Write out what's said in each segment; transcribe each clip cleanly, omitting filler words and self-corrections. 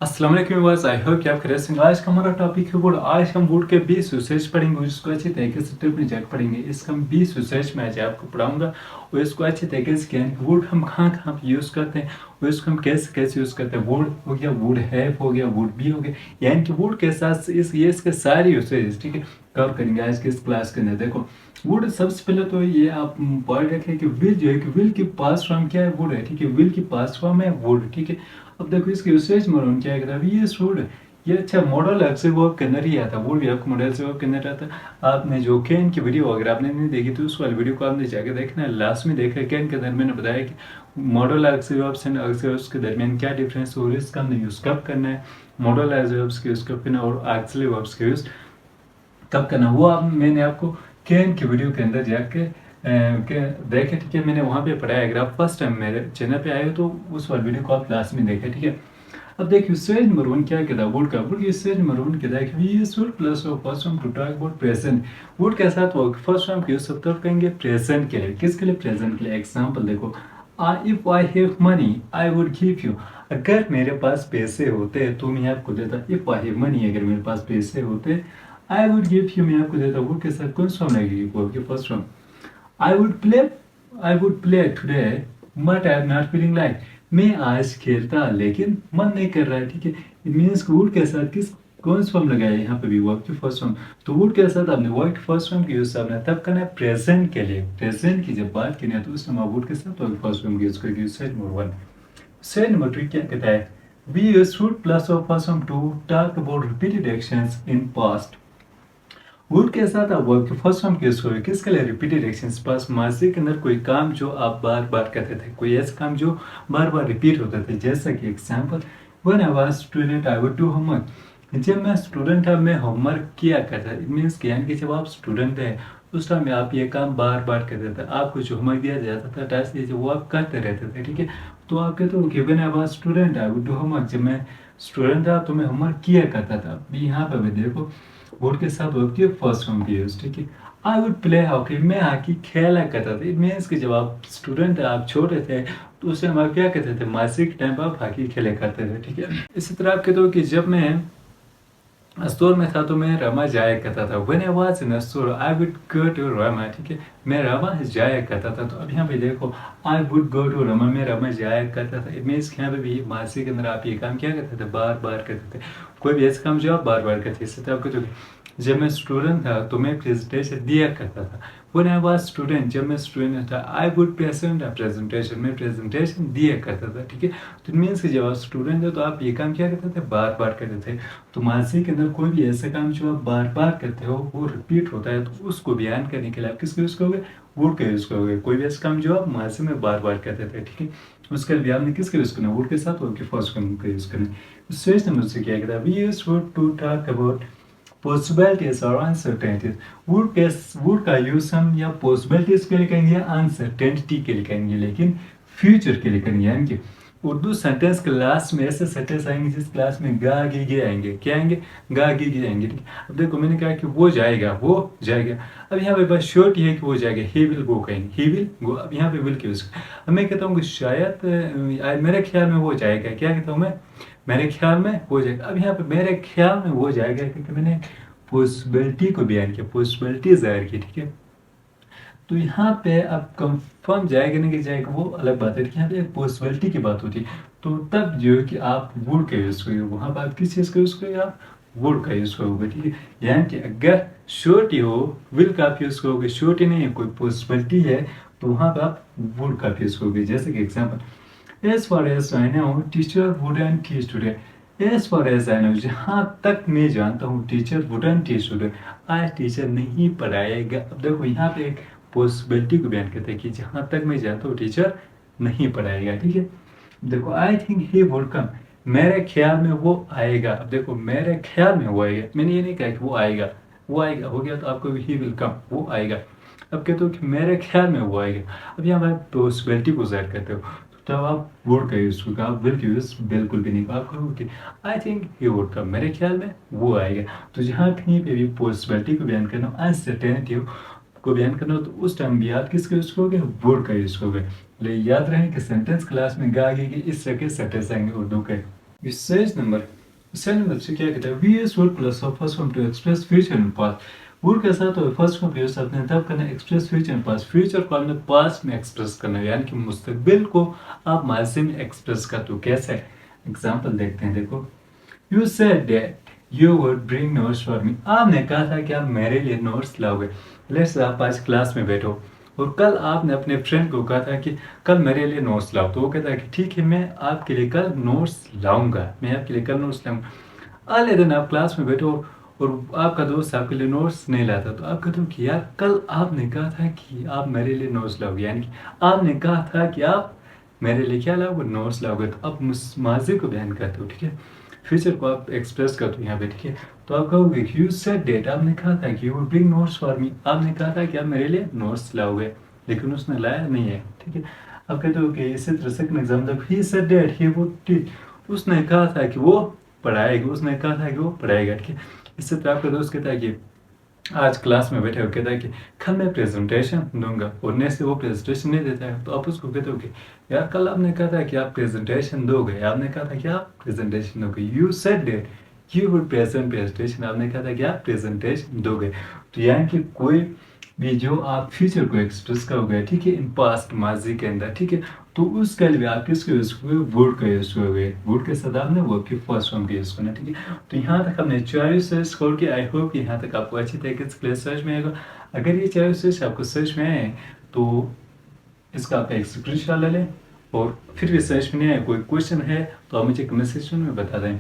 अस्सलाम वालेकुम viewers, I hope कि आप खैरियत से हैं। आज का हमारा टॉपिक है वुड। आज हम वुड के 20 यूसेज पढ़ेंगे, इसको अच्छे तरीके से ट्रिप में जाकर पढ़ेंगे। इसका हम 20 यूसेज में आज आपको पढ़ाऊंगा और इसको अच्छे तरीके से क्या है वुड हम कहाँ कहाँ पे यूज़ करते हैं और इसको हम कैसे कैसे यूज़ करते हैं। वुड हो गया, वुड हैव हो गया, वुड बी हो गया, यानी कि वुड के साथ ये इसके सारे यूसेज ठीक है कवर करेंगे आज के इस क्लास के अंदर। देखो वुड सबसे पहले तो ये आप पॉइंट रखें कि विल जो है कि विल की पास्ट फॉर्म क्या है, वुड है ठीक है। विल की पास्ट फॉर्म है वुड ठीक है। अब देखो इसके यूसेज मरून क्या है, ये वुड ये अच्छा मॉडल एक्स वर्ब के अंदर ही आता है। वुड भी आपको मॉडल से वर्ब के अंदर आता है। आपने जो कैन की वीडियो अगर आपने नहीं देखी तो उस वाली वीडियो को आपने जाकर देखना है, लास्ट में देखा कैन के अंदर मैंने बताया कि model x verbs and x verbs के दरमियान क्या डिफरेंस है और इसका हमने यूज़ कब करना है, मॉडल एक्स वर्ब्स के यूज़ कब करना है और एक्चुअली वर्ब्स के यूज़ कब करना। वो आप मैंने आपको कैन की वीडियो के अंदर जाके देखे ठीक है, मैंने वहाँ पे पढ़ाया। अगर आप फर्स्ट टाइम मेरे चैनल पे आए हो तो उस वाली वीडियो को आप लास्ट में देखें ठीक है। अब देखिए यूसेज नंबर 1 क्या कहता है वुड का। वुड यूसेज नंबर 1 कहता है कि वी यूज वुड प्लस और first form to talk about present. Would के साथ वो फर्स्ट फॉर्म के यूज तब करेंगे प्रेजेंट के लिए। किसके लिए? प्रेजेंट के लिए। एग्जांपल देखो, if I have money I would give you. अगर मेरे पास पैसे होते तो मैं आपको देता। इफ आई हैव मनी, अगर मेरे पास पैसे होते, आई वुड गिव यू, मैं आपको देता। वुड के साथ कौन सा फॉर्म लगेगी? वर्ब की first form. I would play, I would play today but I am not feeling like. मैं आज खेलता लेकिन मन नहीं कर रहा है ठीक है। इट मीन्स वुड के साथ किस कौन सा फॉर्म लगाया है यहाँ पे भी? वर्ब की फर्स्ट फॉर्म। तो वुड के साथ आपने वर्ब की फर्स्ट फॉर्म की यूज आपने तब करना है प्रेजेंट के लिए। प्रेजेंट की जब बात करनी है तो उस समय वुड के साथ वर्ब फर्स्ट फॉर्म की यूज करेंगे। Set number 1। सेट नंबर 2 क्या कहता है? वी यूज वुड प्लस और first form to talk about repeated actions in past. Would के साथ आप वर्ब के फर्स्ट फॉर्म यूज करोगे किसके लिए? Repeated actions. पास माजी के अंदर कोई काम जो आप बार बार करते थे, कोई ऐसा काम जो बार बार रिपीट होते थे, जैसा कि example when I was student I would do homework. जब मैं स्टूडेंट था मैं होमवर्क किया करता। इट मीन्स कि यानी कि जब आप स्टूडेंट थे उस टाइम में आप ये काम बार बार करते थे। आपको जो होमवर्क दिया जाता था, टास्क दिया वो आप करते रहते थे ठीक है। तो आप कहते हो कि when I was student I would do homework. जब मैं स्टूडेंट था तो मैं होमवर्क किया करता था। यहाँ पे भी देखो वुड के साथ वर्ब की फर्स्ट फॉर्म की यूज ठीक है। आई वुड प्ले हॉकी, मैं हॉकी खेला करता था। इट मीन्स कि जब आप स्टूडेंट थे, आप छोटे थे तो उस टाइम आप क्या करते थे? मासिक टाइम पर आप हॉकी खेले करते थे ठीक है। इसी तरह आप कहते हो कि जब मैं स्टोर में था तो मैं रमा जाया करता था। When I was in store I would go to Rama ठीक है। मैं रमा जाया करता था। तो अब यहाँ पे देखो I would go to Rama, मैं रमा जाया करता था। इट मीन्स यहाँ पे भी मासी के अंदर आप ये काम क्या करते थे? बार बार करते थे। कोई भी ऐसा काम जो आप बार बार करते थे। आपको तो जब मैं स्टूडेंट था तो मैं प्रेजेंटेशन दिया करता था। व्हेन आई वाज स्टूडेंट, जब मैं स्टूडेंट था I would present a presentation, मैं प्रेजेंटेशन दिया करता था ठीक है। तो मीन्स कि जब आप स्टूडेंट थे तो आप ये काम क्या करते थे? बार बार करते थे। तो मानसिक के अंदर कोई भी ऐसा काम जो आप बार बार करते हो वो रिपीट होता है तो उसको बयान करने के लिए आप किसका यूज करोगे? वुड का यूज करोगे। कोई भी ऐसा काम जो आप मानसिक में बार बार करते थे ठीक है, उसका बयान में किसका यूज करना? वुड के साथ वुड के फर्स्ट फॉर्म का यूज करना। स्टेज नंबर से क्या कहता है? We use would to talk about possibilities और अनसर्टेनिटीज। वुड का यूज हम या पॉसिबिलिटीज के लिए करेंगे या अनसर्टेनिटी के लिए करेंगे, लेकिन फ्यूचर के लिए करेंगे। यानी कि उर्दू सेंटेंस क्लास में ऐसे सेंटेंस आएंगे जिस क्लास में गा गी गे आएंगे। क्या आएंगे? गा गी गे आएंगे ठीक है। अब देखो मैंने कहा कि वो जाएगा, वो जाएगा। अब यहाँ पे बस श्योरिटी है कि वो जाएगा। ही विल गो कहेंगे, ही विल गो। अब यहाँ पे विल के यूज। अब मैं कहता हूँ कि शायद मेरे ख्याल में वो जाएगा। क्या कहता हूँ मैं? मेरे ख्याल में हो जाएगा। अब यहाँ पे मेरे ख्याल में हो जाएगा क्योंकि मैंने पॉसिबिलिटी को बयान किया, पॉसिबिलिटी जाहिर की ठीक है। तो यहाँ पे अब कंफर्म जाएगा नहीं कि जाएगा वो अलग बात है। यहाँ पे एक पॉसिबिलिटी की बात होती है तो तब जो है कि आप वुड का यूज करोगे। वहाँ पर आप किस चीज़ का यूज करोगे? आप वुड का यूज करोगे ठीक है। यानी कि अगर श्योरिटी हो विल का आप यूज करोगे, श्योरिटी नहीं है कोई पॉसिबिलिटी है तो वहाँ पर आप वुड का यूज करोगे। जैसे कि example, As far as I know, teacher wouldn't teach today. As far as I know, जहाँ तक मैं जानता हूँ टीचर wouldn't teach today. आज टीचर नहीं पढ़ाएगा। अब देखो यहाँ पे एक पॉसिबिलिटी को बयान करते हैं कि जहाँ तक मैं जानता हूँ टीचर नहीं पढ़ाएगा ठीक है। देखो I think he would come, मेरे ख्याल में वो आएगा। अब देखो मेरे ख्याल में वो आएगा, मैंने ये नहीं कहा कि वो आएगा। वो आएगा हो गया तो आपको ही विल कम, वो आएगा। अब कहते हो कि मेरे ख्याल में वो आएगा। अब यहाँ पर पॉसिबिलिटी को जाहिर करते हो तब आप वुड का यूज करोगे। आप विल का यूज बिल्कुल भी नहीं। आप कहोगे कि I think he would come, मेरे ख्याल में वो आएगा। तो जहाँ कहीं पे भी पॉसिबिलिटी को बयान करना, अनसर्टेनिटी को बयान करना हो तो उस टाइम भी आप किसका यूज करोगे? वुड का यूज करोगे। लेकिन याद रहे कि सेंटेंस क्लास में गा आगे इस तरह के सेंटेंस आएंगे उर्दू के। यूसेज नंबर से क्या कहता है, we use would plus of first form to express future and past. Would के साथ फर्स्ट फॉर्म यूज अपने तब करना express future and past, future को हमने पास्ट में एक्सप्रेस करना है, यानी कि मुस्तकबिल को आप माजी में एक्सप्रेस कर दो। कैसे? एग्जाम्पल देखते हैं, देखो। You said that you would bring notes for me. आपने कहा था कि आप मेरे लिए नोट्स लाओगे। लेट्स आप आज क्लास में बैठो और कल आपने अपने फ्रेंड को कहा था कि कल मेरे लिए नोट्स लाओ, तो वो कहता है कि ठीक है, मैं आपके लिए कल नोट्स लाऊंगा, मैं आपके लिए कल नोट्स लाऊंगा। अगले दिन आप क्लास में बैठो और आपका दोस्त आपके लिए नोट्स नहीं लाता, तो आप कहते हो कि यार कल आपने कहा था कि आप मेरे लिए नोट्स लाओगे, यानी कि आपने कहा था कि आप मेरे लिए क्या लाओगे, नोट्स लाओगे। तो आप माजी को बयान करते हो, ठीक है, फ्यूचर को आप एक्सप्रेस करते हो यहाँ पे, ठीक है। तो आप कहोगे यू सेड दैट, आपने कहा था कि you would bring notes for me, आपने कहा था कि आप मेरे लिए नोट्स लाओगे, लेकिन उसने लाया नहीं है, ठीक है। आप कहते हो कि इसी तरह second example, he said that he would teach, उसने कहा था कि वो पढ़ाएगा, उसने कहा था कि वो पढ़ाएगा, ठीक है। इससे तरह आपका दोस्त कहता है कि आज क्लास में बैठे हो, कहता है कि कल मैं प्रेजेंटेशन दूंगा, और नेक्स्ट से वो प्रेजेंटेशन नहीं देता है, तो आप उसको कहते हो कि यार कल आपने कहा था कि आप प्रेजेंटेशन दोगे, आपने कहा था कि आप प्रेजेंटेशन दोगे, you said that you would presentation, आपने कहा था कि आप प्रेजेंटेशन दोगे। तो यानी कि कोई भी जो आप फ्यूचर को एक्सप्रेस करोगे, ठीक है, इन पास्ट माजी के अंदर, ठीक है, तो उसके लिए आप किसको यूज करोगे, वुड का यूज करोगे। वुड के साथ आपने वर्ब की फर्स्ट फॉर्म का यूज करना, ठीक है। तो यहाँ तक हमने 4 यूसेज छोड़ के, आई होप यहाँ तक आपको अच्छी तरीके से क्लियर समझ में आएगा। अगर ये 4 यूसेज आपको समझ में आए तो इसका आप एक स्क्रीनशॉट ले लें, और फिर भी समझ में नहीं आए, कोई क्वेश्चन है तो आप मुझे कमेंट सेक्शन में बता दें।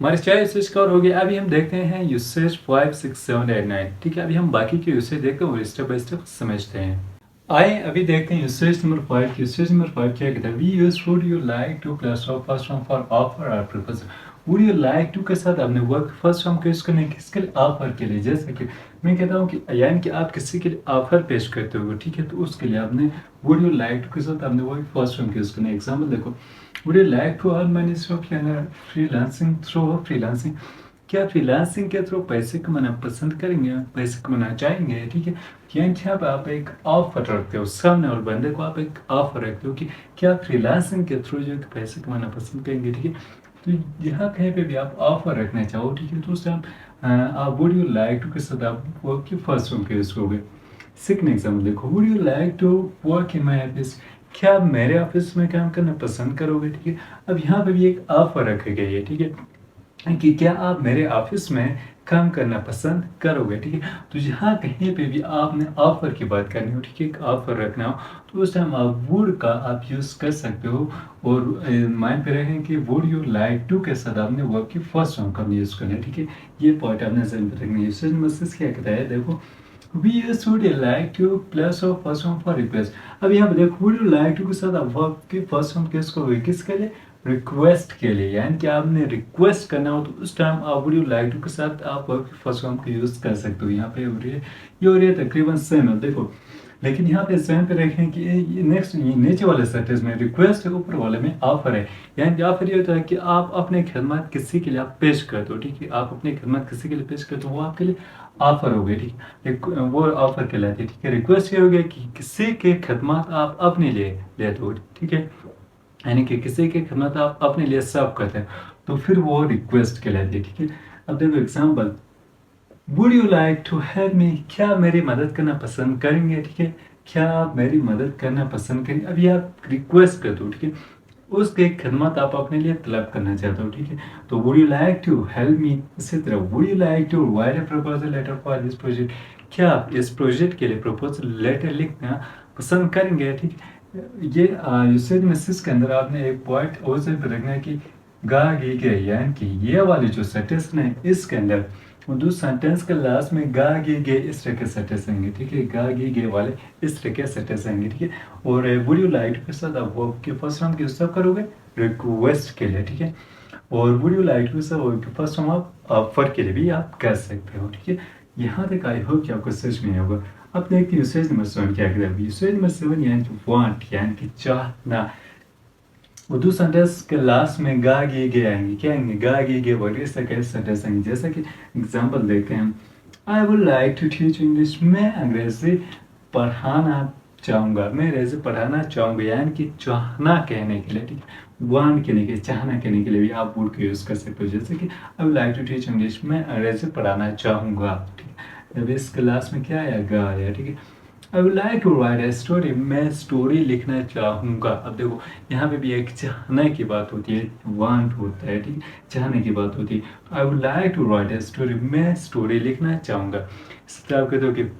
हमारे 4 यूसेज कवर हो गए। अभी हम देखते हैं यूसेज 5, 6, 7, 8, 9, ठीक है। अभी हम बाकी के यूसेज देखते हैं और स्टेप बाय स्टेप समझते हैं। आइए अभी देखते हैं यूसेज नंबर 5। यूसेज नंबर 5 क्या कहता है, we use would you like to plus of first form for offer और proposal. Would you like to के साथ आपने वर्क फर्स्ट फॉर्म का यूज करना है किसके लिए, ऑफर के लिए। जैसे कि मैं कहता हूँ कि यानी कि आप किसी के लिए ऑफर पेश करते हो, ठीक है, तो उसके लिए आपने वुड यू लाइक टू के साथ आपने वर्क फर्स्ट फॉर्म का यूज करना है। एग्जाम्पल देखो, would you like to earn money through freelancing, through freelancing, क्या फ्रीलांसिंग के थ्रू पैसे कमाना पसंद करेंगे, पैसे कमाना चाहेंगे, ठीक है। यानी यहाँ पर आप एक ऑफर रखते हो सामने और बंदे को, आप एक ऑफर रखते हो कि क्या फ्रीलांसिंग के थ्रू जो पैसे कमाना पसंद करेंगे, ठीक है। तो यहाँ कहीं पे भी आप ऑफर रखना चाहो, ठीक है, तो उस टाइम आप वुड यू लाइक टू के साथ आप वर्क की फर्स्ट फॉर्म के यूज करोगे। सेकंड एग्जाम्पल देखो, would you like to work in my office, क्या आप मेरे ऑफिस में काम करना पसंद करोगे, ठीक है। अब यहाँ पे भी एक ऑफर रखा गया है, ठीक है, कि क्या आप मेरे ऑफिस में काम करना पसंद करोगे, ठीक है। तो यहाँ कहीं पे भी आपने ऑफर की बात करनी हो, ठीक है, ऑफर रखना हो, तो उस टाइम आप वुड का आप यूज कर सकते हो। और माइंड पे रखें कि वुड यू लाइक टू के साथ आपने वर्ब की फर्स्ट फॉर्म का यूज करना है, ठीक है। ये पॉइंट आपने जहन में रखना है। यूसेज मैसेज क्या कहता है, देखो, we use would you like to plus of first form for request. अब यहाँ पे देखो, वुड यू लाइक टू के साथ आप वर्ब की फर्स्ट फॉर्म किसके लिए, रिक्वेस्ट के लिए, यानी कि आपने रिक्वेस्ट करना हो तो उस टाइम आप वुड यू लाइक टू के साथ आप वर्ब की फर्स्ट फॉर्म का यूज कर सकते हो। यहाँ पे ये और ये तकरीबन सेम है, देखो, लेकिन यहाँ पे सेम पे रखें कि ये नेक्स्ट नीचे वाले सेंटेंस में रिक्वेस्ट है, ऊपर वाले में ऑफर है। यानी कि ऑफर ये होता है कि आप अपने खदमात किसी के लिए आप पेश करते हो, ठीक है, आप अपनी खदमात किसी के लिए पेश करते हो, वो आपके लिए ऑफर हो गई, ठीक है, वो ऑफर कहलाती है, ठीक है। रिक्वेस्ट ये हो गया कि किसी के खदमात आप अपने लिए लेते हो, ठीक है, यानी कि किसी की खदमत आप अपने लिए सर्व करते हैं, तो फिर वो रिक्वेस्ट कहलाती है, ठीक है। अब देखो example, would you like to help me, क्या मेरी मदद करना पसंद करेंगे, ठीक है, क्या आप मेरी मदद करना पसंद करेंगे। अभी आप रिक्वेस्ट करते हो, ठीक है, उसके खदमत आप अपने लिए तलब करना चाहते हो, ठीक है। तो would you like to help me, इसी तरह would you like to write a proposal letter for this project, क्या आप इस प्रोजेक्ट के लिए प्रपोजल लेटर लिखना पसंद करेंगे, ठीक है। ये यूसेज मैसेज के अंदर आपने एक पॉइंट और से रखना है कि गा गी गे, यानी कि ये वाली जो सेंटेंस है इसके अंदर उर्दू सेंटेंस के लास्ट में गा गी गे इस तरह के सेंटेंस आएंगे, ठीक है, गा गी गे वाले इस तरह के सेंटेंस आएंगे, ठीक है। और वुड यू लाइक के साथ आप वर्ब के फर्स्ट फॉर्म की यूज करोगे रिक्वेस्ट के लिए, ठीक है, और वुड यू लाइक टू से वर्ब के फर्स्ट फॉर्म आप ऑफर के लिए भी आप कर सकते हो, ठीक है। यहाँ तक आई होप कि आपको समझ में होगा। अब देखते हैं यूसेज नंबर 7 क्या कहता है। यूसेज नंबर 7 यानी कि वांट, यानी कि चाहना। उर्दू सेंटेंस के लास्ट में गा गे गे आएंगे, क्या आएंगे, गा गे गे वर्ड इस तरह के सेंटेंस आएंगे। जैसा कि एग्जांपल देखते हैं, I would like to teach English, मैं अंग्रेजी पढ़ाना चाहूँगा, मैं अंग्रेजी पढ़ाना चाहूँगा, यानी कि चाहना कहने के लिए, ठीक है। वांट कहने के, चाहना कहने के लिए भी आप वुड का यूज़ कर सकते हो। जैसे कि I would like to teach English, मैं अंग्रेजी पढ़ाना चाहूँगा, ठीक है। जब इस क्लास में क्या आया, गा आया, ठीक है। I would like to write a story, मैं स्टोरी लिखना चाहूँगा। अब देखो यहाँ पे भी एक चाहने की बात होती है, वांट होता है, ठीक है, चाहने की बात होती है। I would like to write a story, मैं स्टोरी लिखना चाहूँगा। इस तरह आप कहते हो कि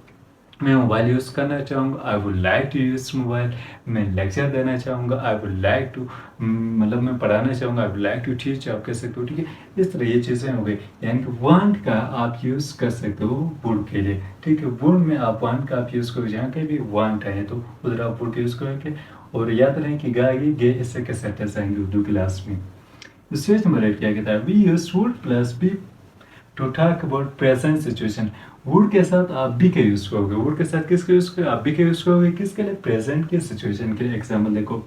मैं मोबाइल यूज़ करना चाहूँगा, I would like to use mobile. मैं लेक्चर देना चाहूँगा, आई वुड लाइक टू, मतलब मैं पढ़ाना चाहूँगा, I would like to teach, आप कह सकते हो, ठीक है। इस तरह ये चीज़ें हो गई, यानी कि वांट का आप यूज़ कर सकते हो वुड के लिए, ठीक है। वुड में आप वांट का आप यूज़ करो, जहाँ कहीं भी वांट आए तो उधर आप वुड यूज़ करोगे। और याद रहे कि गाएगी गे इससे के सेंटेंस आएंगे उर्दू क्लास में। स्टेज नंबर 8 क्या कहता है, we use would plus be to talk about present situation. Would के साथ आप भी का यूज करोगे, वुड के साथ किसका यूज करोगे, आप भी का यूज करोगे, किसके लिए, प्रेजेंट के सिचुएशन के लिए। एग्जाम्पल देखो,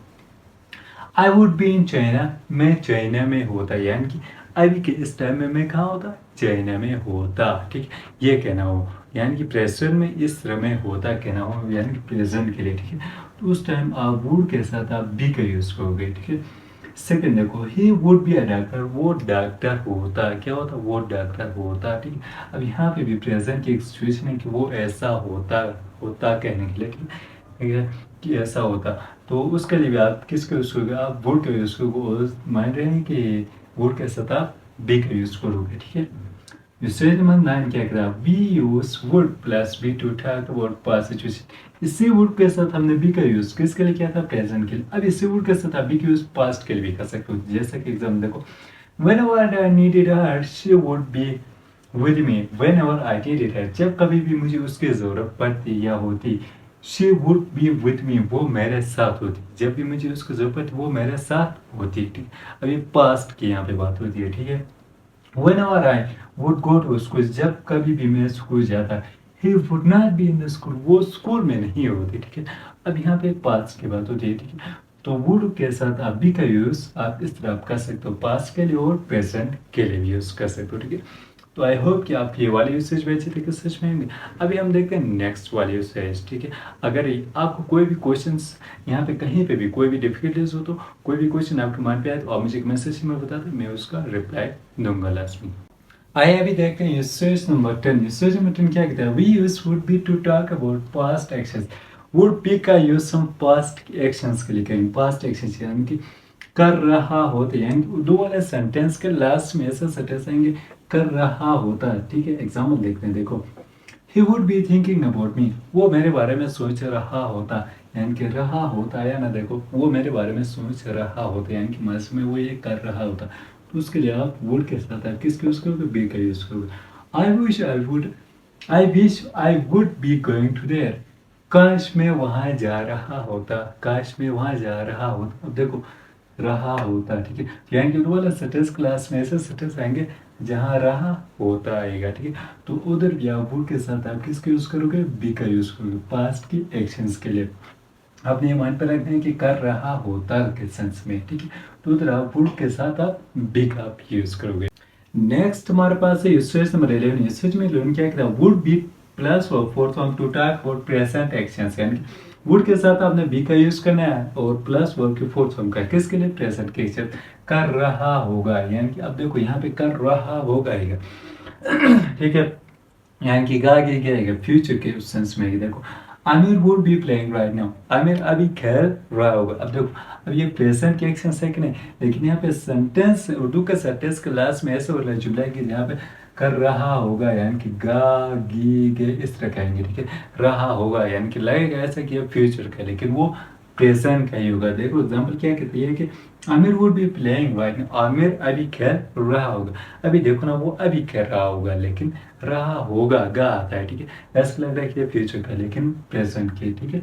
I would be in China, मैं चाइना में होता, यानी कि अभी के इस टाइम में मैं कहाँ होता, चाइना में होता, ठीक है, ये कहना हो। यानी कि प्रेजेंट में इस तरह में होता कहना हो, यानी कि प्रेजेंट के लिए, ठीक है। तो उस टाइम आप वुड के साथ आप बी का यूज करोगे, ठीक है। सेकंड देखो, he would be a doctor, वो डॉक्टर होता, क्या होता, वो डॉक्टर होता, ठीक है। अब यहाँ पे भी प्रेजेंट की एक सिचुएशन है कि वो ऐसा होता, होता कहने के लिए, ठीक है, कि ऐसा होता। तो उसके लिए भी आप किसका यूज़ करोगे, आप वुड का यूज़ करोगे। मान रहे हैं कि वुड के साथ आप बी का यूज़ करोगे, ठीक है। स्टेज नंबर 9 क्या करा, we use would plus be to talk about past situation. इसी वुड के साथ हमने बी का यूज किसके लिए किया था, प्रेजेंट के लिए। अब इसी वुड के साथ आप बी का यूज पास्ट के लिए भी कर सकते हो। जैसे कि एग्जाम्पल देखो, whenever I needed her she would be with me, whenever I needed her, जब कभी भी मुझे उसकी ज़रूरत पड़ती या होती, she would be with me, वो मेरे साथ होती, जब भी मुझे उसकी ज़रूरत पड़ती वो मेरे साथ होती, ठीक। अभी पास्ट की यहाँ पे बात होती है, ठीक है। Whenever I would go to school, जब कभी भी मैं स्कूल जाता, he would not be in the school, वो स्कूल में नहीं होती, ठीक है। अब यहाँ पे पास्ट की बात होती है, ठीक है। तो would के साथ आप भी का यूज आप इस तरह आप कर सकते हो, पास्ट के लिए और प्रेजेंट के लिए भी यूज कर सकते हो, ठीक है। तो आई होप कि आप ये वाले यूसेज बेचे थे कि सच में होंगे। अभी हम देखते हैं नेक्स्ट वाले यूसेज, ठीक है। अगर आपको कोई भी क्वेश्चंस यहाँ पे कहीं पे भी कोई भी डिफिकल्टीज हो, तो कोई भी क्वेश्चन आपके माइंड पे आए तो आप मुझे एक मैसेज में बता दें, मैं उसका रिप्लाई दूंगा लास्ट में। आइए अभी देखते हैं यूसेज नंबर 10। यूसेज नंबर 10 क्या कहता है, we use would be to talk about past actions. Would be का यूज हम पास्ट एक्शंस के लिए करेंगे, पास्ट एक्शंस यानी कि कर रहा होता, यानी कि उर्दू वाले सेंटेंस के लास्ट में ऐसा सेंटेंस आएंगे, कर रहा होता, ठीक है। एग्जाम्पल देखते हैं, देखो, he would be thinking about me, वो मेरे बारे में सोच रहा होता, यानी कि रहा होता है ना, देखो वो मेरे बारे में सोच रहा होता, यानी कि मास में वो ये कर रहा होता। तो उसके लिए आप वुड के साथ आप किसका यूज करोगे, बी का यूज करोगे। I wish I would be going to there, काश मैं वहाँ जा रहा होता, काश मैं वहाँ जा रहा होता। अब देखो रहा होता, ठीक है, यानी कि वाला सेंटेंस क्लास में ऐसे सेंटेंस आएंगे जहाँ रहा होता आएगा, ठीक है। तो उधर भी आप वुड के साथ आप किसका यूज करोगे, बी का यूज करोगे पास्ट की एक्शंस के लिए। आपने ये माइंड पर रखना है कि कर रहा होता के सेंस में, ठीक है। तो उधर आप वुड के साथ आप बी का आप यूज करोगे। नेक्स्ट हमारे पास है यूसेज नंबर 11। यूसेज में 11 क्या कहता है, would be plus verb fourth form to talk about present actions, यानी कि वुड के साथ आपने बी का यूज करना है और प्लस वर्ब की फोर्थ फॉर्म का, किसके लिए, प्रेजेंट के एक्शन, कर रहा होगा, यानी कि अब देखो यहाँ पे कर रहा होगा आएगा, ठीक है, यानी कि आगे क्या आएगा, फ्यूचर के उस सेंस में आएगा। देखो, Aamir would be playing right now, Aamir अभी खेल रहा होगा। अब देखो अब ये प्रेजेंट के एक्शन है कि नहीं, लेकिन यहाँ पे सेंटेंस उर्दू का सेंटेंस के लास्ट में ऐसे हो रहा है जुमला कि जहाँ पे कर रहा होगा, यानी कि गा गी गे इस तरह कहेंगे, ठीक है। रहा होगा यानी कि लगेगा ऐसा कि फ्यूचर का, लेकिन वो प्रेजेंट का ही होगा। देखो एग्जाम्पल क्या कहती है कि Aamir would be playing right now, Aamir अभी खेल रहा होगा। अभी देखो ना वो अभी खेल रहा होगा, लेकिन रहा होगा गा आता है, ठीक है। ऐसा लग रहा है कि फ्यूचर का, लेकिन प्रेजेंट के, ठीक है।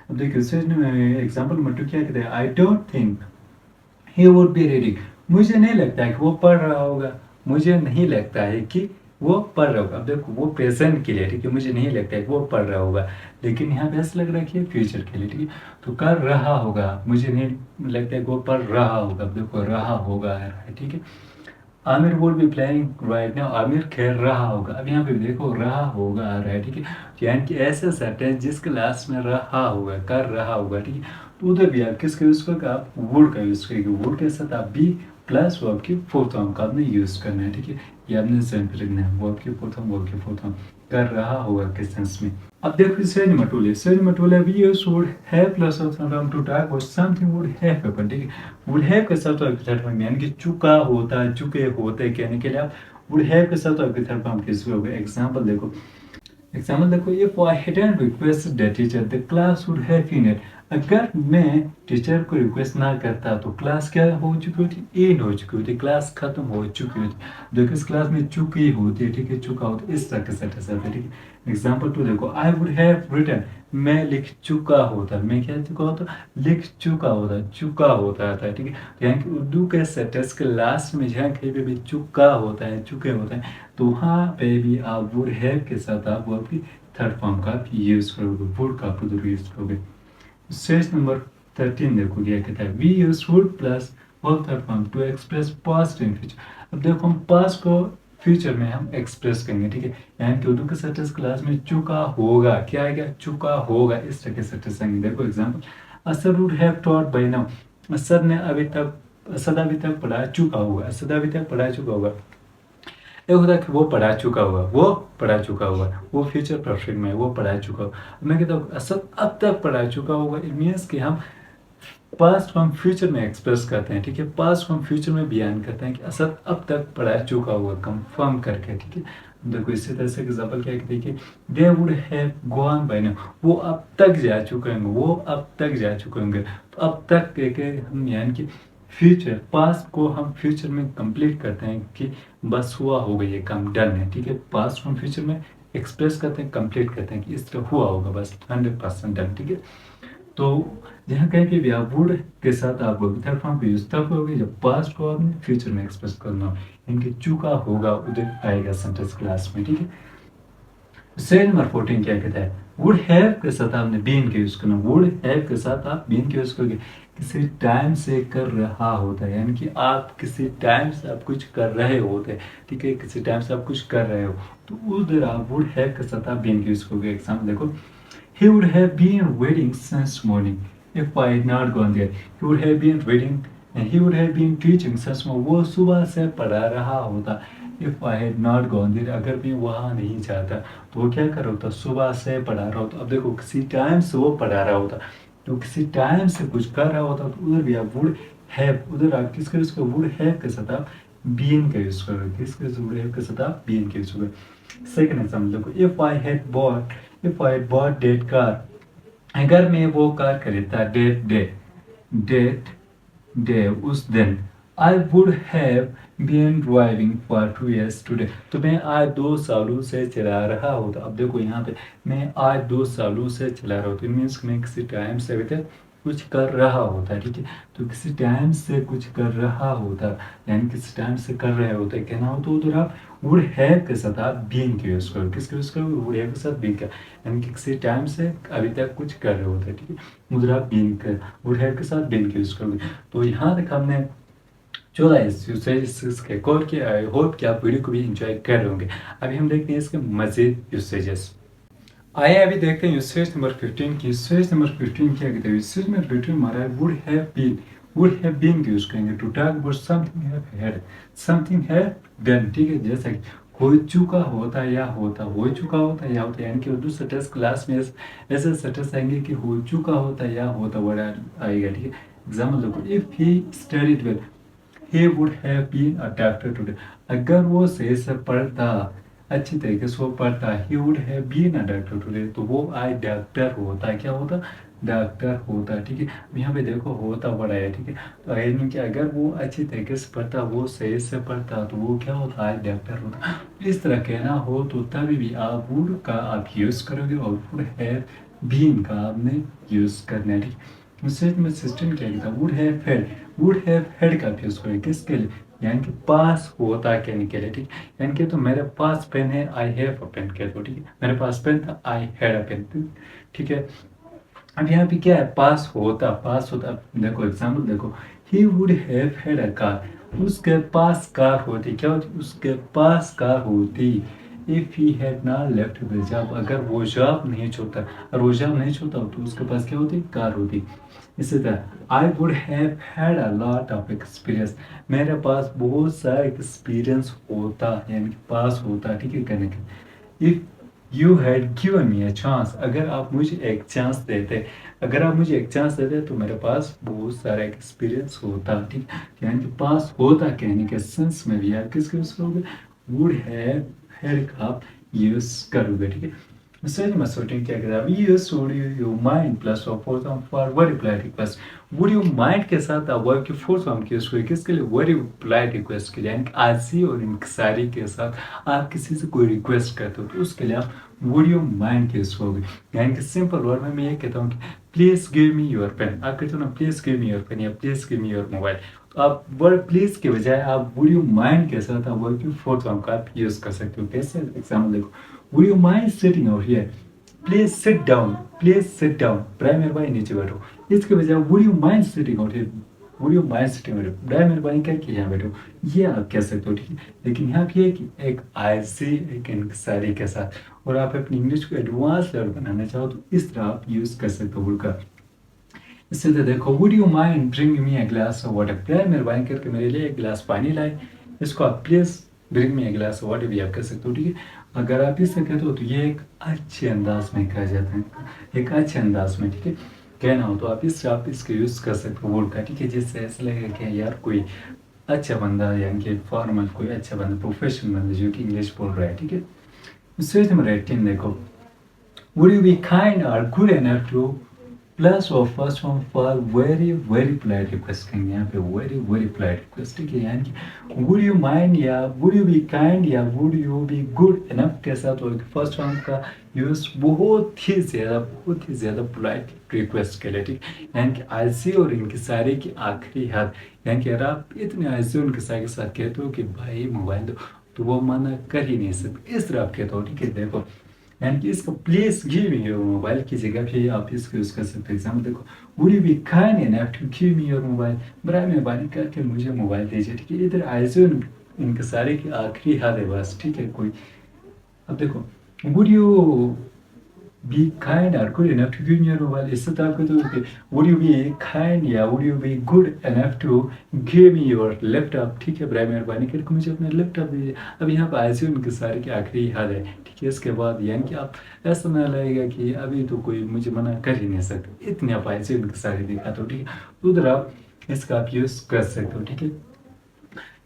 अब देखिए एग्जाम्पल नंबर 2 क्या कहते हैं, I don't think he would be reading, मुझे नहीं लगता है कि वो पढ़ रहा होगा, मुझे नहीं लगता है कि वो पढ़ रहा होगा। अब देखो वो प्रेजेंट के लिए, ठीक है, मुझे नहीं लगता है कि वो पढ़ रहा होगा, लेकिन यहाँ पे ऐसा लग रहा है कि फ्यूचर के लिए, ठीक है। तो कर रहा होगा, मुझे नहीं लगता है कि वो पढ़ रहा होगा। अब देखो रहा होगा आ रहा है, ठीक है। Aamir would be playing right now, Aamir खेल रहा होगा। अब यहाँ पे देखो रहा होगा आ रहा है, ठीक है। यानी कि ऐसा सेंटेंस जिसके लास्ट में रहा होगा, कर रहा होगा, ठीक है। तो उधर भी आप किसका यूज़ करोगे, आप वुड का यूज़ करेंगे। वुड के साथ आप बी प्लस वो आपकी फोर्थ फॉर्म का आपने यूज़ करना है, ठीक है। ये आपने ध्यान पे रखना है, वो आपकी फोर्थ फॉर्म, वो आपकी फोर्थ फॉर्म कर रहा होगा किस सेंस में। अब देखो सेज मटोले, सेज मटोले we use would have plus of from two type और समथिंग वुड हैव हैपन, ठीक है। वुड हैव के साथ आपके थर्ड फॉर्म यानी कि चुका होता है, चुके होते कहने के लिए आप वुड हैव के साथ आपके थर्ड फॉर्म किस करोगे। एग्जाम्पल देखो, if I hadn't requested the teacher the class would have been it। अगर मैं टीचर को रिक्वेस्ट ना करता तो क्लास क्या हो चुकी होती, एंड हो चुकी होती, क्लास खत्म हो चुकी होती। जो किस क्लास में चुकी होती है, ठीक है, चुका होता है, इस तरह के सेंटेंस आते हैं, ठीक है। एग्जाम्पल 2 देखो, आई वुड हैव रिटन, मैं लिख चुका होता, मैं क्या चुका होता, लिख चुका होता, चुका होता था, ठीक है। तो यहाँ की उर्दू के सेंटेंस के लास्ट में जहाँ कहीं पे भी चुका होता है, चुके होते हैं, तो वहाँ पे भी आप वुड हैव के साथ आप वो आपकी थर्ड फॉर्म का यूज करोगे, वुड का आप उधर यूज करोगे। स्टेज नंबर 13 देखो क्या कहता है, we use would plus verb third form to express past in future. अब देखो हम पास्ट को फ्यूचर में हम एक्सप्रेस करेंगे, ठीक है। यहाँ के उर्दू के सेंटेंस क्लास में चुका होगा, क्या आएगा, चुका होगा, इस तरह के सेंटेंस आएंगे। देखो example, Asad would have taught by now, Asad अभी तक पढ़ा चुका होगा, असद अभी तक पढ़ा चुका होगा। एक होता है कि वो पढ़ा चुका हुआ, वो पढ़ा चुका हुआ, वो फ्यूचर परफेक्ट में वो पढ़ा चुका हुआ। मैं कहता हूँ असद अब तक पढ़ा चुका होगा, इट मीन्स कि हम पास्ट को हम फ्यूचर में एक्सप्रेस करते हैं, ठीक है। पास्ट को हम फ्यूचर में बयान करते हैं कि असद अब तक पढ़ा चुका हुआ, कंफर्म करके, ठीक है। देखो इसी तरह से एग्जाम्पल क्या है, देखिए, they would have gone by now, वो अब तक जा चुके होंगे, वो अब तक जा चुके होंगे। तो अब तक कह के हम यानी कि फ्यूचर, पास्ट को हम फ्यूचर में कंप्लीट करते हैं कि बस हुआ होगा, ये काम डन है, ठीक है। पास्ट को हम फ्यूचर में एक्सप्रेस करते हैं, कंप्लीट करते हैं कि इस तरह हुआ होगा, बस 100% डन, ठीक है। तो जहाँ कहें कि आप वुड के साथ आप थर्ड फॉर्म पे यूज तब करोगे जब पास्ट को आपने फ्यूचर में एक्सप्रेस करना हो, इनकी चुका होगा उधर आएगा सेंटेंस क्लास में, ठीक है। सेल नंबर 14 क्या कहता है, वुड हैव के साथ आपने बीन के यूज करना, वुड हैव के साथ आप बीन के यूज करोगे, किसी टाइम से कर रहा होता है, यानी कि आप किसी टाइम से आप कुछ कर रहे होते हैं, ठीक है, किसी टाइम से आप कुछ कर रहे हो, तो उधर आप वुड हैव के साथ आप बीन के यूज करोगे। एग्जाम्पल देखो, he would have been waiting since morning if I had not gone there। he would have been waiting and he would have been teaching since morning। वो सुबह से पढ़ा रहा होता, if I had not gone there, अगर मैं वहाँ नहीं जाता तो वो क्या कर रहा होता, सुबह से पढ़ा रहा होता। अब देखो किसी टाइम से वो पढ़ा रहा होता, तो किसी टाइम से कुछ कर रहा होता, तो उधर भी आप वुड हैव, उधर आप किसका यूज करोगे, वुड हैव के साथ आप बीन का यूज करोगे, किसके वुड हैव के साथ आप बीन का यूज करोगे। सेकंड एग्जांपल देखो, if I had bought that car, अगर मैं वो कार खरीदता that day उस दिन, I would have been driving for 2 years today। तो मैं आज 2 सालों से चला रहा होता। अब देखो यहाँ पे मैं आज 2 सालों से चला रहा होता, मीन्स मैं किसी टाइम से अभी तक कुछ कर रहा होता है, ठीक है। तो किसी टाइम से कुछ कर रहा होता, यानी किसी टाइम से कर रहे होते कहना हो, तो उधर आप वुड हैव के साथ आप बीन के यूज करो, किसके यूज करोगे, वुड हैव के साथ बीन का, यानी कि किसी टाइम से अभी तक कुछ कर रहे होते हैं, ठीक है, उधर आप बीन कर वुड हैव के साथ बीन के यूज करोगे। तो यहाँ तक हमने 14 यूसेजेस के कोर किए। आई होप कि आप वीडियो को भी इंजॉय कर रहे होंगे। अभी हम देखते हैं इसके मजीद यूसेजेस। आइए अभी देखते हैं यूसेज नंबर 15 की। यूसेज नंबर 15 क्या कहते हैं, यूसेज नंबर 15 हमारा है वुड हैव बीन यूज करेंगे to talk about something have had, something have done, ठीक है। जैसा कि हो चुका होता या होता, हो चुका होता या होता, यानी कि उर्दू सेंटेंस क्लास में ऐसे सेंटेंस आएंगे कि हो चुका होता या होता वर्ड आएगा, ठीक है। एग्जाम्पल देखो, if he studied well he would have been a doctor today। अगर वो सही से पढ़ता, अच्छी तरीके से वो पढ़ता, he would have been a doctor today, तो वो आज डॉक्टर होता, क्या होता, डॉक्टर होता, ठीक है। यहाँ पे देखो होता बड़ा है, ठीक है। तो यानी कि अगर वो अच्छी तरीके से पढ़ता, वो सही से पढ़ता, तो वो क्या होता, आज डॉक्टर होता। इस तरह कहना हो तो तभी भी आप वुड का आप यूज करोगे और वुड हैव बीन का आपने यूज करना है, ठीक है। में सिस्टम क्या कहता है, वुड हैव हेड का यूज करें किसके लिए, यानी कि पास होता कहने के लिए, ठीक। यानी कि तो मेरे पास पेन है, आई हैव अ पेन कह दो, ठीक है। मेरे पास पेन था, आई हैड अ पेन, ठीक है। अब यहाँ पे क्या है, पास होता, देखो एग्जाम्पल देखो, he would have had a car, उसके पास कार होती, क्या होती, उसके पास कार होती। If he had not left the job, अगर वो जॉब नहीं छोड़ता, और वो जॉब नहीं छोड़ता तो उसके पास क्या होती, कार होती। इसी तरह आई would have had a lot of experience, मेरे पास बहुत सारा एक्सपीरियंस होता, यानी कि पास होता, ठीक है, करने के। If you had given me a chance, अगर आप मुझे एक चांस देते, अगर आप मुझे एक चांस देते तो मेरे पास बहुत सारा एक्सपीरियंस होता, ठीक है, यानी कि पास होता कहने के सेंस में भी आप किसके यूज करोगे, वुड हैव हैड का आप यूज करोगे, ठीक है। Send my sorting diagram. We use would you mind plus or for some for very polite request. Would you mind के साथ आप वर्ब की फोर्थ फॉर्म की यूज करें किसके लिए, वेरी पोलाइट रिक्वेस्ट के लिए, यानी कि आजी और इंकसारी के साथ आप किसी से कोई रिक्वेस्ट करते हो तो उसके लिए आप वुड यू माइंड के यूज करोगे। यानी कि सिंपल वर्ड में मैं ये कहता हूँ कि please give me your pen, आप कहते हो ना please give me your pen या please give me your mobile, तो आप वर्ड प्लीज के बजाय आप वुड यू माइंड के साथ आप वर्ब की फोर्थ फॉर्म का आप यूज कर सकते हो। कैसे, एग्जाम्पल देखो, would you mind sitting out here, please sit down, please sit down, prime मेहरबानी नीचे बैठो, इसके बजाय would you mind sitting out here, would you mind sitting out, prime मेहरबानी करके यहाँ बैठो, ये आप कह सकते हो, ठीक है। लेकिन यहाँ पे कि एक आईसी एक इंकसारी के साथ, और आप अपनी इंग्लिश को एडवांस लेवल बनाना चाहो तो इस तरह आप यूज कर सकते हो वुड का। इससे तो देखो, would you mind bring me a glass of water, prime मेहरबानी करके मेरे लिए एक गिलास पानी लाए, इसको आप please bring me a glass of water भी आप कह सकते हो, ठीक है। अगर आप इससे कहते हो तो ये एक अच्छे अंदाज में कहा जाता है, एक अच्छे अंदाज में, ठीक है, कहना हो तो आप इसके यूज कर सकते हो वर्ड का, ठीक है, जिससे ऐसा लगेगा कि यार कोई अच्छा बंदा, यानी कि फॉर्मल कोई अच्छा बंदा, प्रोफेशनल बंदा जो कि इंग्लिश बोल रहा है, ठीक है। स्टेज नंबर 18 देखो, वुड यू बी काइंड और गुड एनफ टू प्लस और first form for very very polite request कहेंगे यहाँ पे, वेरी वेरी पोलाइट रिक्वेस्ट, ठीक है, यानी कि वुड यू माइंड या वुड यू बी काइंड या would you be good enough के साथ और फर्स्ट फॉर्म का यूज बहुत ही ज़्यादा पोलाइट रिक्वेस्ट के लिए, ठीक, यानी कि आईसी और इनकी सारी की आखिरी हद, यानी कि अगर आप इतने आईसी और इनके सारे के साथ कहते हो कि भाई मोबाइल दो, तो वो मना कर ही नहीं सकते, इस तरह आप कहते हो, ठीक है। देखो, यानी कि इसको please give me your mobile की जगह पे आप इसको यूज कर सकते हो। एग्जाम्पल देखो, would you be kind enough to give me your mobile, बड़ा मेहरबानी करके मुझे मोबाइल दीजिए, ठीक है। इधर आइजो इनके सारे की आखिरी हद है बस, ठीक है। कोई अब देखो, वुड यू बी काइंड और good enough to give me your mobile, इससे तो आपको तो वुड यू बी काइंड या would you be good enough to give me your laptop, ठीक है, बड़ा मेहरबानी करके मुझे अपना लैपटॉप दीजिए। अब यहाँ पर आईसी उनके सारे की आखिरी हद है, ठीक है। इसके बाद यानी कि आप ऐसा ना लगेगा कि अभी तो कोई मुझे मना कर ही नहीं सकता, इतने आप आईसी उनके सारे दिखा दो, ठीक है, उधर आप इसका आप यूज कर सकते हो, ठीक है।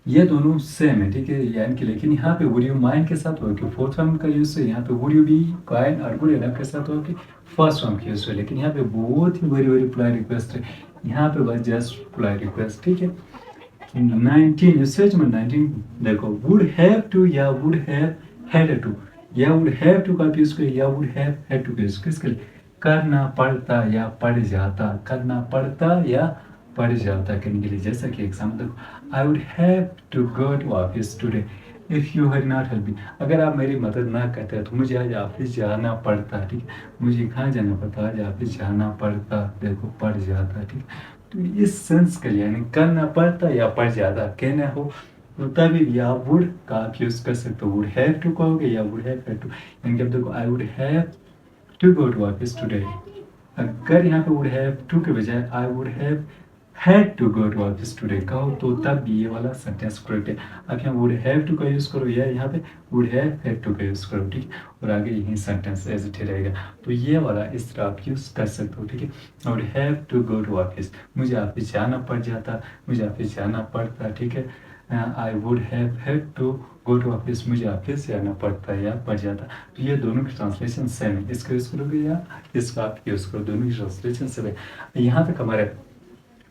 ये दोनों सेम है, ठीक है, यानी कि लेकिन यहाँ पे वुड यू माइंड के साथ हो कि फोर्थ फॉर्म का यूज है, यहाँ पे वुड यू बी काइंड और गुड इनफ के साथ हो कि फर्स्ट फॉर्म का यूज है, लेकिन यहाँ पे बहुत ही वेरी वेरी पोलाइट रिक्वेस्ट है, यहाँ पे बस जस्ट पोलाइट रिक्वेस्ट, ठीक है। 19 यूसेज में 19 देखो, वुड हैव टू या वुड हैव हैड टू, या वुड हैव टू का यूज करें या वुड हैव हैड टू का यूज किसके लिए, करना पड़ता या पड़ जाता, करना पड़ता या पड़ जाता करने के लिए। जैसा कि एग्जाम्पल देखो, I would have to go to office today if you had not help me, अगर आप मेरी मदद ना करते तो मुझे आज ऑफिस जाना पड़ता, ठीक है, मुझे कहाँ जाना पड़ता, आज ऑफिस जाना पड़ता, देखो पड़ जाता, ठीक है। तो इस सेंस के लिए यानी करना पड़ता या पड़ जाता कहना हो तो तभी भी आप वुड का आप यूज कर सकते हो, वुड हैव टू कहोगे या वुड हैव टू, यानी कि अब देखो, I would have to go to office today, अगर यहाँ पे वुड हैव टू के बजाय I would have had to go to office today कहो तो तब भी ये वाला सेंटेंस करेक्ट है। अब यहाँ वुड हैव टू का यूज करो या यहाँ पे वुड हैव हैड टू का यूज करो, ठीक है, और आगे यही सेंटेंस एज इट रहेगा। तो ये वाला इस तरह आप यूज कर सकते हो, ठीक है। Would have to go to office, मुझे ऑफिस जाना पड़ जाता, मुझे ऑफिस जाना पड़ता, ठीक है। I would have had to go to office, मुझे ऑफिस जाना पड़ता या पड़ जाता। तो ये दोनों की ट्रांसलेशन सेम है, इसका यूज करोगे या इसका आप यूज करो, दोनों की ट्रांसलेशन सेम है। यहाँ तक हमारे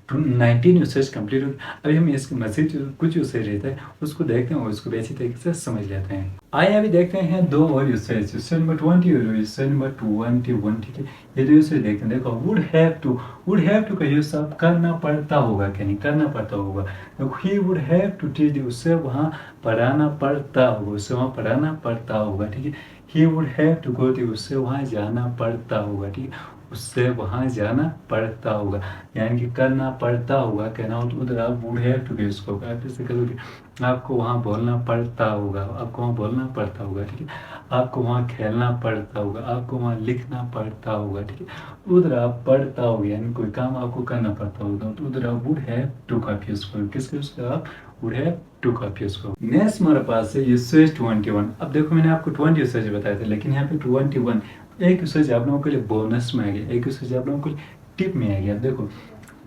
19 यूसेज कंप्लीट हो। अभी हम इसके मजीद कुछ यूसेज रहता है उसको देखते हैं और उसको बेसिक तरीके से समझ लेते हैं। आइए अभी देखते हैं दो और यूसेज, यूसेज नंबर 20 और यूसेज नंबर 21, ठीक है। ये दो यूसेज देखते हैं। देखो, वुड हैव टू का यूज अब करना पड़ता होगा, क्या नहीं करना पड़ता होगा। देखो, he would have to teach, उससे वहाँ पढ़ाना पड़ता होगा, उससे वहाँ पढ़ाना पड़ता होगा, ठीक है। He would have to go to, उससे वहाँ जाना पड़ता होगा, ठीक है, उससे वहाँ जाना पड़ता होगा, यानी कि करना पड़ता होगा कहना हो तो उधर आप वुड हैव टू के उसको आप जैसे करोगे, आपको वहाँ बोलना पड़ता होगा, आपको वहाँ बोलना पड़ता होगा, ठीक है। आपको वहाँ खेलना पड़ता होगा, आपको वहाँ लिखना पड़ता होगा, ठीक है। उधर आप पढ़ता हो यानी कोई काम आपको करना पड़ता होगा, तो उधर आप वुड हैव टू कॉपी उसको, किसके उसका आप वुड हैव टू कॉपी उसको। नेक्स्ट हमारे पास है यूसेज 21। अब देखो मैंने आपको 20 यूसेज बताया था, लेकिन यहाँ पे 21 एक यूसेज आप लोगों के लिए बोनस में आ गया, एक यूसेज आप लोगों के लिए टिप में आ गया। देखो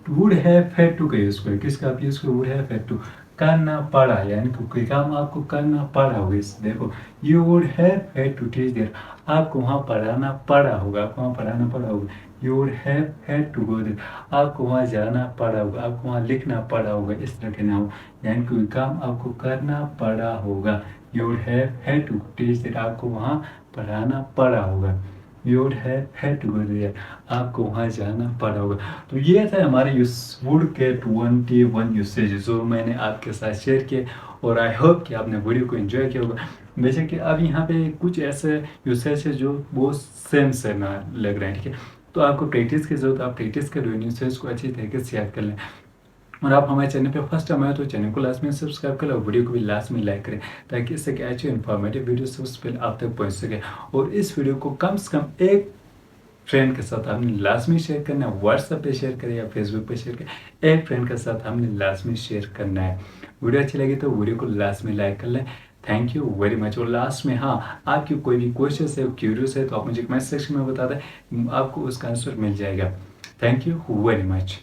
वुड हैव हैड टू का यूज करो, किसका आप यूज करो, वुड हैव हैड टू, करना पड़ा यानी कि कोई काम आपको करना पड़ा होगा। इस देखो you would have had to teach there, आपको वहाँ पढ़ाना पड़ा होगा, आपको वहाँ पढ़ाना पड़ा होगा। You would have had to go there, आपको वहाँ जाना पड़ा होगा, आपको वहाँ लिखना पड़ा होगा। इस तरह के नाम यानी कोई काम आपको करना पड़ा होगा। You would have had to teach there, आपको वहाँ पढ़ाना पड़ा होगा। You would have had to go there, आपको वहाँ जाना पड़ा होगा। तो ये था हमारे वुड के 21 यूसेजेस जो मैंने आपके साथ शेयर किए, और आई होप कि आपने वीडियो को एंजॉय किया होगा। वैसे कि अब यहाँ पे कुछ ऐसे यूसेज है जो बहुत सेम सेम लग रहे हैं, ठीक है। तो आपको प्रैक्टिस की जरूरत, आप प्रैक्टिस करें, यूसेज को अच्छी तरीके से याद कर लें। और आप हमारे चैनल पे फर्स्ट टाइम आए तो चैनल को लास्ट में सब्सक्राइब करें और वीडियो को भी लास्ट में लाइक करें, ताकि इससे क्या अच्छी इन्फॉर्मेटिव वीडियो सबसे पहले आप तक पहुँच सके। और इस वीडियो को कम से कम एक फ्रेंड के साथ हमने लाजमी शेयर करना है, व्हाट्सएप पे शेयर करें या फेसबुक पे शेयर करें, एक फ्रेंड के साथ हमने लाजमी शेयर करना है। वीडियो अच्छी लगी तो वीडियो को लाजमी लाइक कर लें। Thank you very much. और लास्ट में हाँ, आपकी कोई भी क्वेश्चन है, क्यूरियस है, तो आप मुझे कमेंट सेक्शन में बता दें, आपको उसका आंसर मिल जाएगा। Thank you very much.